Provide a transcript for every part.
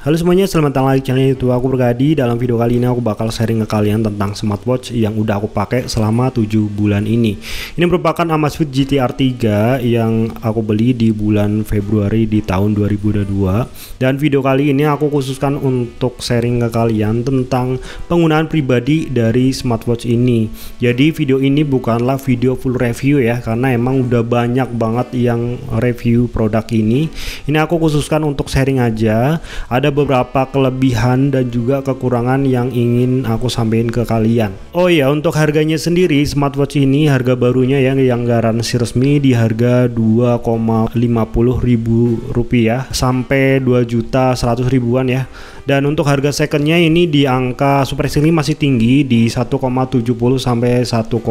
Halo semuanya, selamat datang lagi di channel YouTube aku Bergadi. Dalam video kali ini aku bakal sharing ke kalian tentang smartwatch yang udah aku pakai selama 7 bulan ini. Ini merupakan Amazfit GTR 3 yang aku beli di bulan Februari di tahun 2022. Dan video kali ini aku khususkan untuk sharing ke kalian tentang penggunaan pribadi dari smartwatch ini. Jadi video ini bukanlah video full review ya, karena emang udah banyak banget yang review produk ini. Ini aku khususkan untuk sharing aja. Ada beberapa kelebihan dan juga kekurangan yang ingin aku sampaikan ke kalian. Oh iya, untuk harganya sendiri smartwatch ini harga barunya ya, yang garansi resmi di harga 2,50 ribu rupiah sampai 2.100.000-an ya. Dan untuk harga secondnya ini di angka super ini masih tinggi di 1,70 sampai 1,85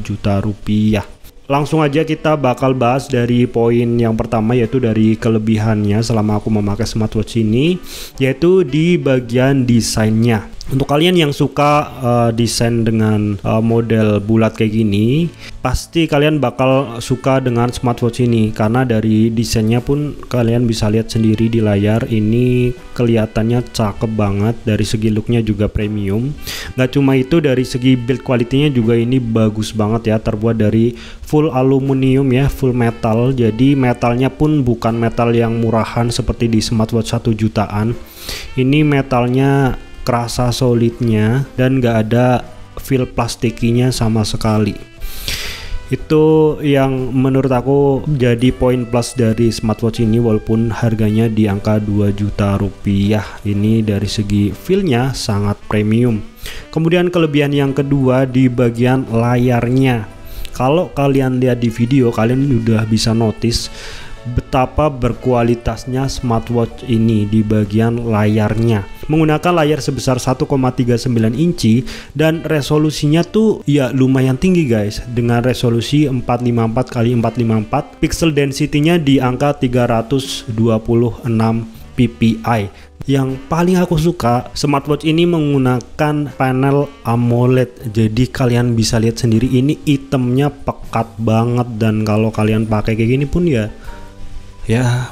juta rupiah. Langsung aja kita bakal bahas dari poin yang pertama, yaitu dari kelebihannya selama aku memakai smartwatch ini, yaitu di bagian desainnya. Untuk kalian yang suka desain dengan model bulat kayak gini, pasti kalian bakal suka dengan smartwatch ini, karena dari desainnya pun kalian bisa lihat sendiri di layar. Ini kelihatannya cakep banget, dari segi looknya juga premium. Gak cuma itu, dari segi build quality-nya juga ini bagus banget ya, terbuat dari full aluminium ya, full metal. Jadi metalnya pun bukan metal yang murahan seperti di smartwatch 1 jutaan. Ini metalnya kerasa solidnya dan gak ada feel plastikinya sama sekali. Itu yang menurut aku jadi poin plus dari smartwatch ini, walaupun harganya di angka 2 juta rupiah. Ini dari segi feelnya sangat premium. Kemudian kelebihan yang kedua di bagian layarnya. Kalau kalian lihat di video, kalian udah bisa notice betapa berkualitasnya smartwatch ini di bagian layarnya. Menggunakan layar sebesar 1,39 inci dan resolusinya tuh ya lumayan tinggi guys, dengan resolusi 454 x 454. Pixel density-nya di angka 326 ppi. Yang paling aku suka, smartwatch ini menggunakan panel AMOLED. Jadi kalian bisa lihat sendiri, ini itemnya pekat banget, dan kalau kalian pakai kayak gini pun ya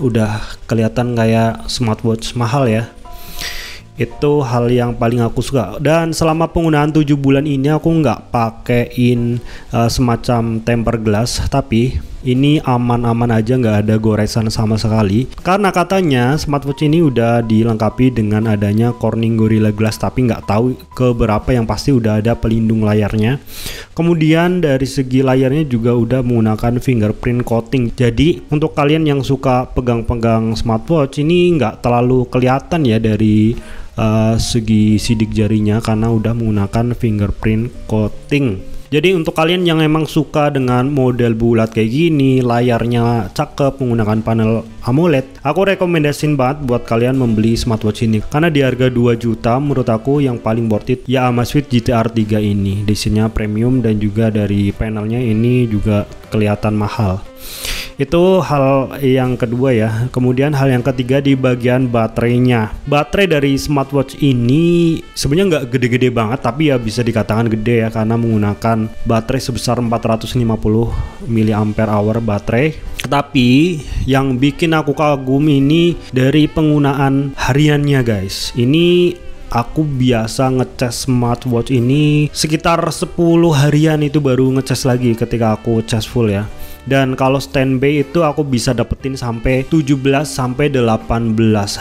udah kelihatan kayak smartwatch mahal ya. Itu hal yang paling aku suka. Dan selama penggunaan 7 bulan ini aku nggak pakein semacam tempered glass, tapi ini aman-aman aja, nggak ada goresan sama sekali, karena katanya smartwatch ini udah dilengkapi dengan adanya Corning Gorilla Glass, tapi nggak tahu keberapa, yang pasti udah ada pelindung layarnya. Kemudian dari segi layarnya juga udah menggunakan fingerprint coating. Jadi untuk kalian yang suka pegang-pegang smartwatch ini nggak terlalu kelihatan ya dari segi sidik jarinya, karena udah menggunakan fingerprint coating. Jadi untuk kalian yang emang suka dengan model bulat kayak gini, layarnya cakep, menggunakan panel AMOLED, aku rekomendasiin banget buat kalian membeli smartwatch ini. Karena di harga 2 juta menurut aku yang paling worth it ya Amazfit GTR 3 ini. Desainnya premium dan juga dari panelnya ini juga kelihatan mahal. Itu hal yang kedua ya. Kemudian hal yang ketiga di bagian baterainya. Baterai dari smartwatch ini sebenarnya nggak gede-gede banget, tapi ya bisa dikatakan gede ya, karena menggunakan baterai sebesar 450 mAh baterai. Tapi yang bikin aku kagum ini dari penggunaan hariannya guys. Ini aku biasa ngecas smartwatch ini sekitar 10 harian itu baru ngecas lagi ketika aku cas full ya. Dan kalau standby itu aku bisa dapetin sampai 17 sampai 18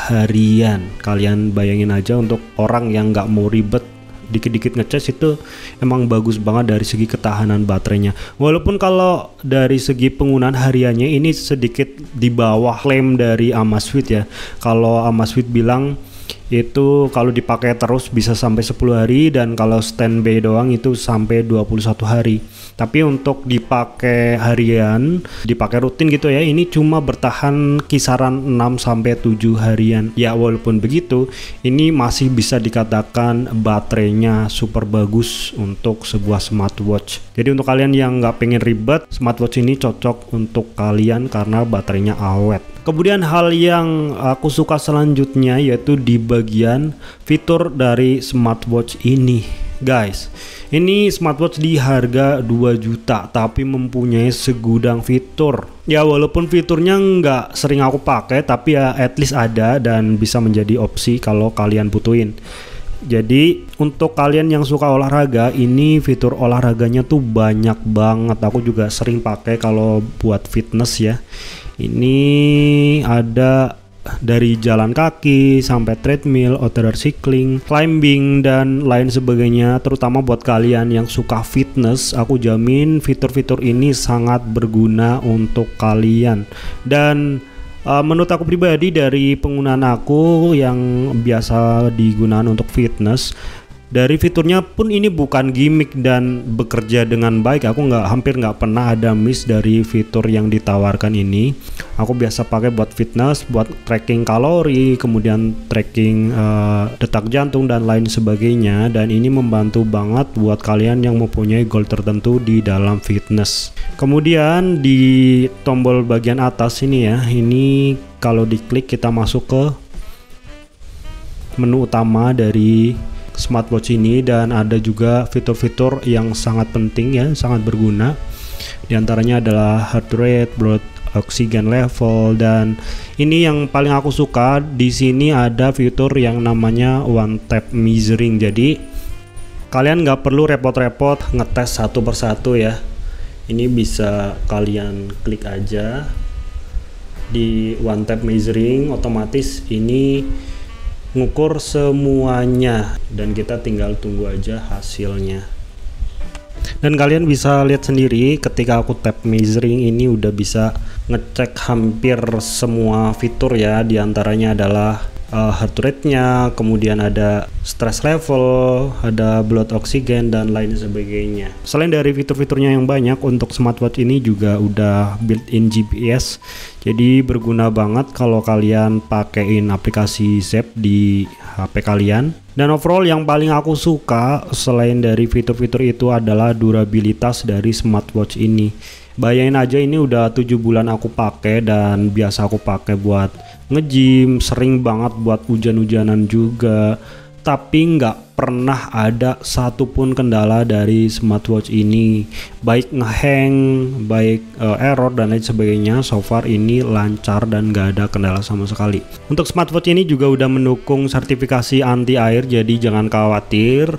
harian. Kalian bayangin aja, untuk orang yang nggak mau ribet dikit-dikit ngecas itu emang bagus banget dari segi ketahanan baterainya. Walaupun kalau dari segi penggunaan hariannya ini sedikit di bawah klaim dari Amazfit ya. Kalau Amazfit bilang itu kalau dipakai terus bisa sampai 10 hari, dan kalau standby doang itu sampai 21 hari. Tapi untuk dipakai harian, dipakai rutin gitu ya, ini cuma bertahan kisaran 6 sampai 7 harian. Ya walaupun begitu, ini masih bisa dikatakan baterainya super bagus untuk sebuah smartwatch. Jadi untuk kalian yang nggak pengen ribet, smartwatch ini cocok untuk kalian karena baterainya awet. Kemudian hal yang aku suka selanjutnya yaitu di bagian fitur dari smartwatch ini. Guys, ini smartwatch di harga 2 juta tapi mempunyai segudang fitur. Ya walaupun fiturnya nggak sering aku pakai, tapi ya at least ada dan bisa menjadi opsi kalau kalian butuhin. Jadi untuk kalian yang suka olahraga, ini fitur olahraganya tuh banyak banget. Aku juga sering pakai kalau buat fitness ya. Ini ada dari jalan kaki sampai treadmill, outdoor cycling, climbing dan lain sebagainya. Terutama buat kalian yang suka fitness, aku jamin fitur-fitur ini sangat berguna untuk kalian. Dan menurut aku pribadi, dari penggunaan aku yang biasa digunakan untuk fitness, dari fiturnya pun ini bukan gimmick dan bekerja dengan baik. Aku hampir nggak pernah ada miss dari fitur yang ditawarkan ini. Aku biasa pakai buat fitness, buat tracking kalori, kemudian tracking detak jantung dan lain sebagainya. Dan ini membantu banget buat kalian yang mempunyai goal tertentu di dalam fitness. Kemudian di tombol bagian atas ini ya, ini kalau diklik kita masuk ke menu utama dari smartwatch ini, dan ada juga fitur-fitur yang sangat penting ya, sangat berguna. Di antaranya adalah heart rate, blood oxygen level, dan ini yang paling aku suka. Di sini ada fitur yang namanya one tap measuring. Jadi kalian nggak perlu repot-repot ngetes satu persatu ya. Ini bisa kalian klik aja di one tap measuring, otomatis ini ngukur semuanya dan kita tinggal tunggu aja hasilnya. Dan kalian bisa lihat sendiri ketika aku tap measuring ini udah bisa ngecek hampir semua fitur ya. Di antaranya adalah heart rate-nya, kemudian ada stress level, ada blood oxygen dan lain sebagainya. Selain dari fitur-fiturnya yang banyak, untuk smartwatch ini juga udah built-in GPS. Jadi berguna banget kalau kalian pakein aplikasi Zepp di HP kalian. Dan overall yang paling aku suka selain dari fitur-fitur itu adalah durabilitas dari smartwatch ini. Bayangin aja, ini udah 7 bulan aku pakai dan biasa aku pakai buat nge-gym, sering banget buat hujan-hujanan juga, tapi nggak pernah ada satupun kendala dari smartwatch ini, baik ngehang, baik error dan lain sebagainya. So far ini lancar dan nggak ada kendala sama sekali. Untuk smartwatch ini juga udah mendukung sertifikasi anti air, jadi jangan khawatir.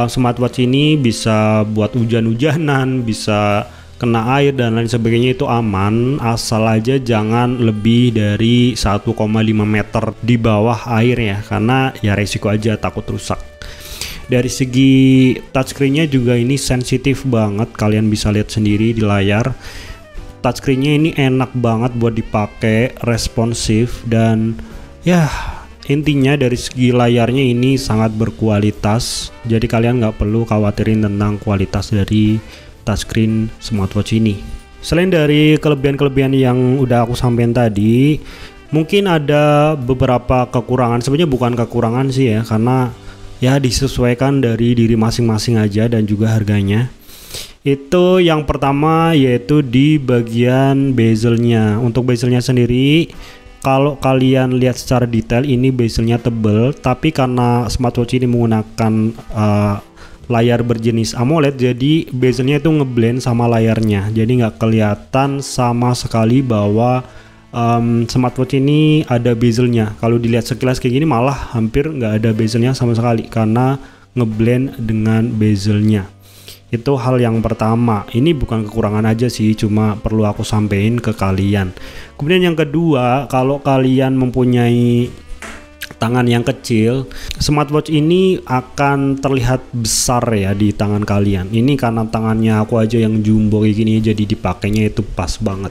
Smartwatch ini bisa buat hujan-hujanan, bisa kena air dan lain sebagainya, itu aman, asal aja jangan lebih dari 1,5 meter di bawah air ya, karena ya resiko aja takut rusak. Dari segi touchscreen-nya juga ini sensitif banget, kalian bisa lihat sendiri di layar. Touchscreen-nya ini enak banget buat dipakai, responsif, dan ya intinya dari segi layarnya ini sangat berkualitas. Jadi kalian nggak perlu khawatirin tentang kualitas dari touchscreen smartwatch ini. Selain dari kelebihan-kelebihan yang udah aku sampaikan tadi, mungkin ada beberapa kekurangan. Sebenarnya bukan kekurangan sih ya, karena ya disesuaikan dari diri masing-masing aja dan juga harganya. Itu yang pertama yaitu di bagian bezelnya. Untuk bezelnya sendiri, kalau kalian lihat secara detail ini bezelnya tebal, tapi karena smartwatch ini menggunakan layar berjenis AMOLED, jadi bezelnya itu ngeblend sama layarnya, jadi nggak kelihatan sama sekali bahwa smartwatch ini ada bezelnya. Kalau dilihat sekilas kayak gini malah hampir nggak ada bezelnya sama sekali karena ngeblend dengan bezelnya. Itu hal yang pertama. Ini bukan kekurangan aja sih, cuma perlu aku sampein ke kalian. Kemudian yang kedua, kalau kalian mempunyai tangan yang kecil, smartwatch ini akan terlihat besar ya di tangan kalian. Ini karena tangannya aku aja yang jumbo kayak gini, jadi dipakainya itu pas banget.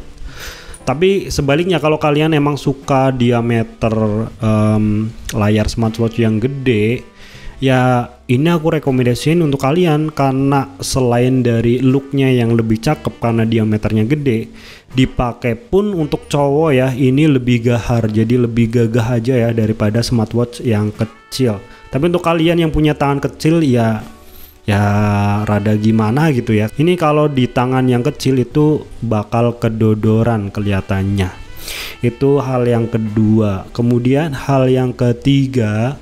Tapi sebaliknya, kalau kalian emang suka diameter layar smartwatch yang gede, ya ini aku rekomendasiin untuk kalian, karena selain dari looknya yang lebih cakep karena diameternya gede, dipakai pun untuk cowok ya ini lebih gahar, jadi lebih gagah aja ya daripada smartwatch yang kecil. Tapi untuk kalian yang punya tangan kecil ya rada gimana gitu ya, ini kalau di tangan yang kecil itu bakal kedodoran kelihatannya. Itu hal yang kedua. Kemudian hal yang ketiga,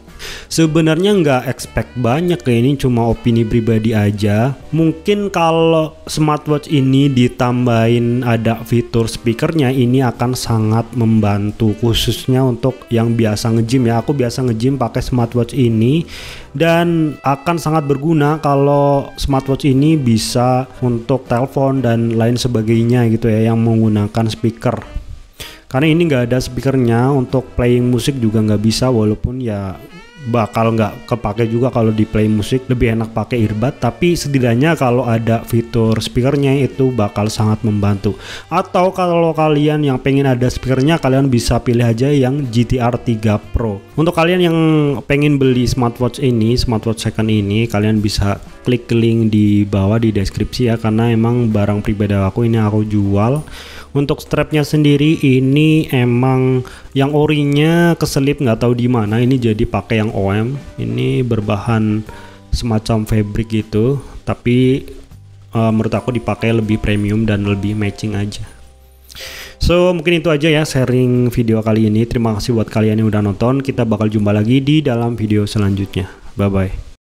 Sebenarnya nggak expect banyak ya, ini cuma opini pribadi aja. Mungkin kalau smartwatch ini ditambahin ada fitur speakernya, ini akan sangat membantu khususnya untuk yang biasa nge-gym ya. Aku biasa nge-gym pakai smartwatch ini dan akan sangat berguna kalau smartwatch ini bisa untuk telepon dan lain sebagainya gitu ya yang menggunakan speaker. Karena ini nggak ada speakernya, untuk playing musik juga nggak bisa, walaupun ya bakal nggak kepake juga kalau di play musik, lebih enak pakai earbud, tapi setidaknya kalau ada fitur speakernya itu bakal sangat membantu. Atau kalau kalian yang pengen ada speakernya, kalian bisa pilih aja yang GTR 3 Pro. Untuk kalian yang pengen beli smartwatch ini, smartwatch second ini, kalian bisa klik link di bawah di deskripsi ya, karena emang barang pribadi aku ini aku jual. Untuk strapnya sendiri ini emang yang orinya keselip, nggak tahu di mana, ini jadi pakai yang OM. Ini berbahan semacam fabric gitu, tapi menurut aku dipakai lebih premium dan lebih matching aja. So mungkin itu aja ya sharing video kali ini. Terima kasih buat kalian yang udah nonton. Kita bakal jumpa lagi di dalam video selanjutnya. Bye bye.